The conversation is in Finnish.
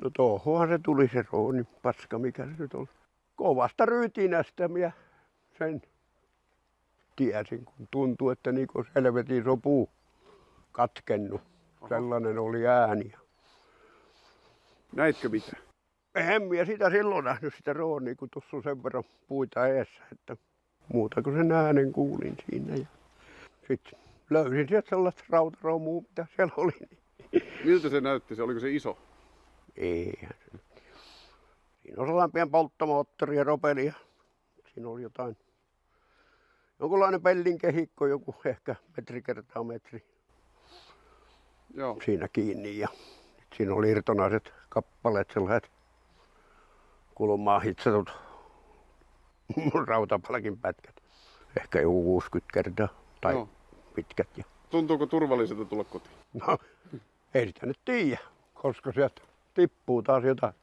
No tuohonhan se tuli se rooni paska, mikä se nyt oli. Kovasta rytinästä minä sen tiesin, kun tuntui, että niin kuin helvetin sopuu katkennut. Sellainen oli ääni. Näitkö mitä? En minä sitä silloin nähnyt sitä roonia, kun tuossa on sen verran puita eessä, että muuta kuin sen äänen kuulin siinä. Ja sitten löysin sieltä sellaista rautaroomua, mitä siellä oli. Miltä se näytti? Se oliko se iso? Eihän se. Siinä on sellainen pieni polttomoottori ja ropeli ja siinä oli jotain. Jonkunlainen pellin kehikko, joku ehkä metri kertaa metri. Joo. Siinä kiinni ja siinä oli irtonaiset kappaleet, sellaiset kulmaa hitsatut rautapalkin pätkät. Ehkä joku 60 kertaa tai Joo. pitkät. Ja Tuntuuko turvalliselta tulla kotiin? no, ei sitä nyt tiedä, koska sieltä tippuu taas jotain.